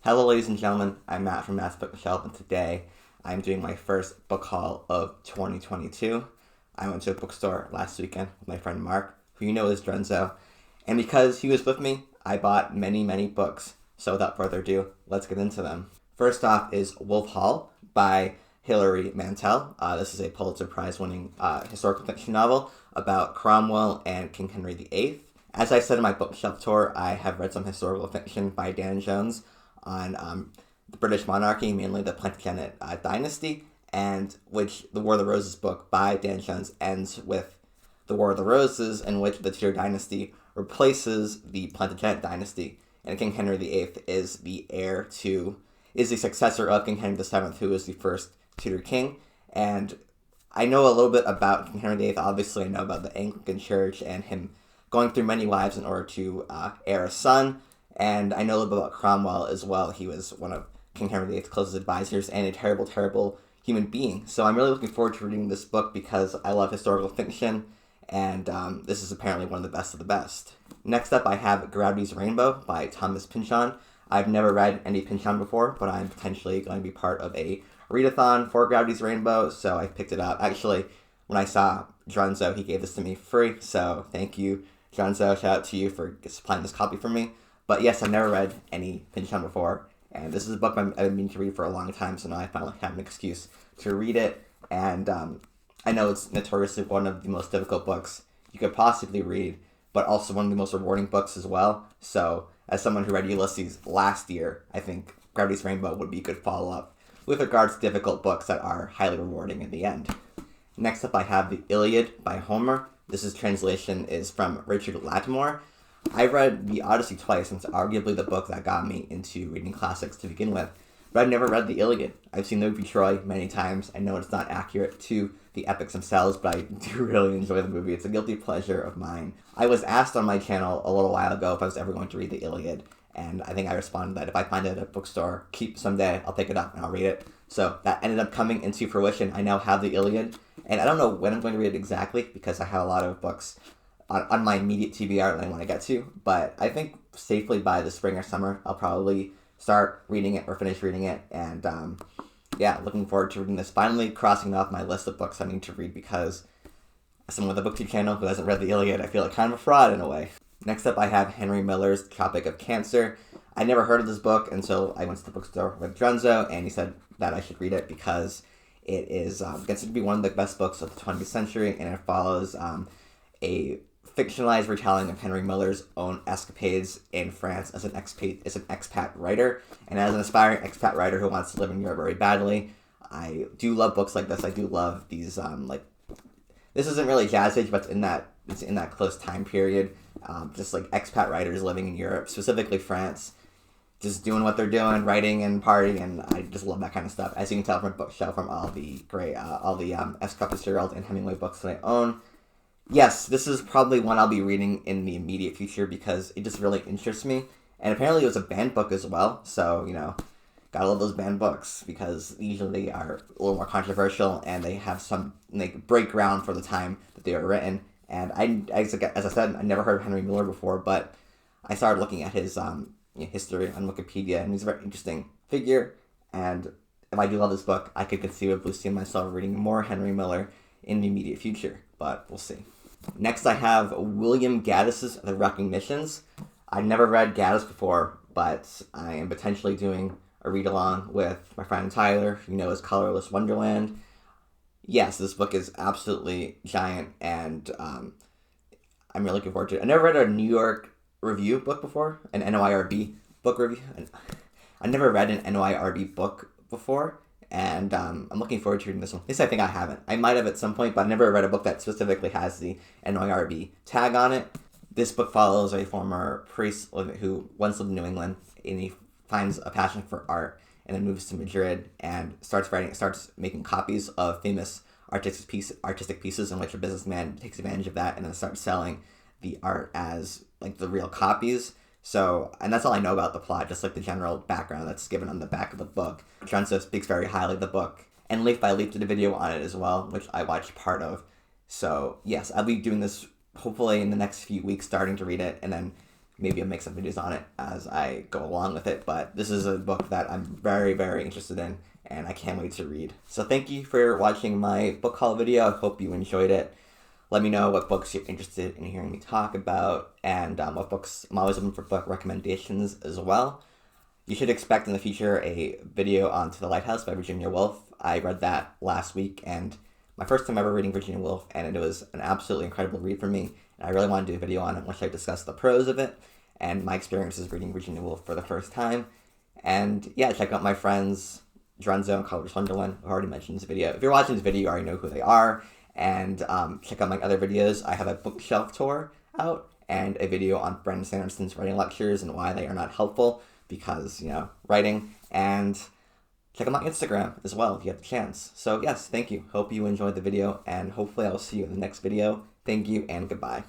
Hello, ladies and gentlemen. I'm Matt from Matt's Bookshelf, and today I'm doing my first book haul of 2022. I went to a bookstore last weekend with my friend Mark, who you know is Drenzo, and because he was with me, I bought many, many books. So without further ado, let's get into them. First off is Wolf Hall by Hilary Mantel. This is a Pulitzer Prize-winning historical fiction novel about Cromwell and King Henry VIII. As I said in my bookshelf tour, I have read some historical fiction by Dan Jones on the British monarchy, mainly the Plantagenet dynasty, and which the War of the Roses book by Dan Jones ends with the War of the Roses, in which the Tudor dynasty replaces the Plantagenet dynasty, and King Henry VIII is the successor of King Henry VII, who was the first Tudor king. And I know a little bit about King Henry VIII. Obviously, I know about the Anglican Church and him going through many wives in order to heir a son. And I know a little bit about Cromwell as well. He was one of King Henry VIII's closest advisors and a terrible, terrible human being. So I'm really looking forward to reading this book because I love historical fiction, and this is apparently one of the best of the best. Next up, I have Gravity's Rainbow by Thomas Pynchon. I've never read any Pynchon before, but I'm potentially going to be part of a readathon for Gravity's Rainbow, so I picked it up. Actually, when I saw Drenzo, he gave this to me free, so thank you, Drenzo. Shout out to you for supplying this copy for me. But yes, I've never read any Pynchon before, and this is a book I've been meaning to read for a long time, so now I finally have an excuse to read it. And I know it's notoriously one of the most difficult books you could possibly read, but also one of the most rewarding books as well. So, as someone who read Ulysses last year, I think Gravity's Rainbow would be a good follow-up with regards to difficult books that are highly rewarding in the end. Next up, I have the Iliad by Homer. This translation is from Richard Lattimore. I read the Odyssey twice, and it's arguably the book that got me into reading classics to begin with. But I've never read the Iliad. I've seen the movie Troy many times. I know it's not accurate to the epics themselves, but I do really enjoy the movie. It's a guilty pleasure of mine. I was asked on my channel a little while ago if I was ever going to read the Iliad, and I think I responded that if I find it at a bookstore, someday, I'll pick it up and I'll read it. So that ended up coming into fruition. I now have the Iliad, and I don't know when I'm going to read it exactly because I have a lot of books on my immediate TBR that I want to get to, but I think safely by the spring or summer, I'll probably start reading it or finish reading it, and looking forward to reading this. Finally crossing off my list of books I need to read because as someone with a booktube channel who hasn't read the Iliad, I feel like kind of a fraud in a way. Next up, I have Henry Miller's Tropic of Cancer. I never heard of this book until I went to the bookstore with Drenzo, and he said that I should read it because it is considered to be one of the best books of the 20th century, and it follows a fictionalized retelling of Henry Miller's own escapades in France as an expat writer, and as an aspiring expat writer who wants to live in Europe very badly. I do love books like this. I do love these this isn't really jazz age, but it's in that close time period. Just like expat writers living in Europe, specifically France, just doing what they're doing, writing and partying, and I just love that kind of stuff. As you can tell from my bookshelf, from all the S. Scott Fitzgerald and Hemingway books that I own. Yes, this is probably one I'll be reading in the immediate future because it just really interests me. And apparently it was a banned book as well, so, gotta love those banned books because usually they are a little more controversial and they break ground for the time that they were written. And as I said, I never heard of Henry Miller before, but I started looking at his history on Wikipedia, and he's a very interesting figure. And if I do love this book, I could conceivably see myself reading more Henry Miller in the immediate future, but we'll see. Next, I have William Gaddis's The Recognitions. I've never read Gaddis before, but I am potentially doing a read-along with my friend Tyler, as Colorless Wonderland. Yes, this book is absolutely giant, and I'm really looking forward to it. I never read a New York Review book before, an NYRB book review. I never read an NYRB book before, and I'm looking forward to reading this one. At least I think I haven't. I might have at some point, but I've never read a book that specifically has the NYRB tag on it. This book follows a former priest who once lived in New England, and he finds a passion for art, and then moves to Madrid and starts making copies of famous artistic pieces in which a businessman takes advantage of that and then starts selling the art as the real copies. So, and that's all I know about the plot, just the general background that's given on the back of the book. Drenzo speaks very highly of the book, and Leaf by Leaf did a video on it as well, which I watched part of. So, yes, I'll be doing this hopefully in the next few weeks, starting to read it, and then maybe I'll make some videos on it as I go along with it. But this is a book that I'm very, very interested in, and I can't wait to read. So thank you for watching my book haul video. I hope you enjoyed it. Let me know what books you're interested in hearing me talk about, and what books. I'm always looking for book recommendations as well. You should expect in the future a video on To the Lighthouse by Virginia Woolf. I read that last week, and my first time ever reading Virginia Woolf, and it was an absolutely incredible read for me. And I really want to do a video on it, which I discuss the prose of it and my experiences reading Virginia Woolf for the first time. And yeah, check out my friends Drenzo and College Sunderland, who already mentioned this video. If you're watching this video, you already know who they are. And check out my other videos. I have a bookshelf tour out and a video on Brandon Sanderson's writing lectures and why they are not helpful because, writing. And check out my Instagram as well if you have the chance. So yes, thank you. Hope you enjoyed the video, and hopefully I'll see you in the next video. Thank you and goodbye.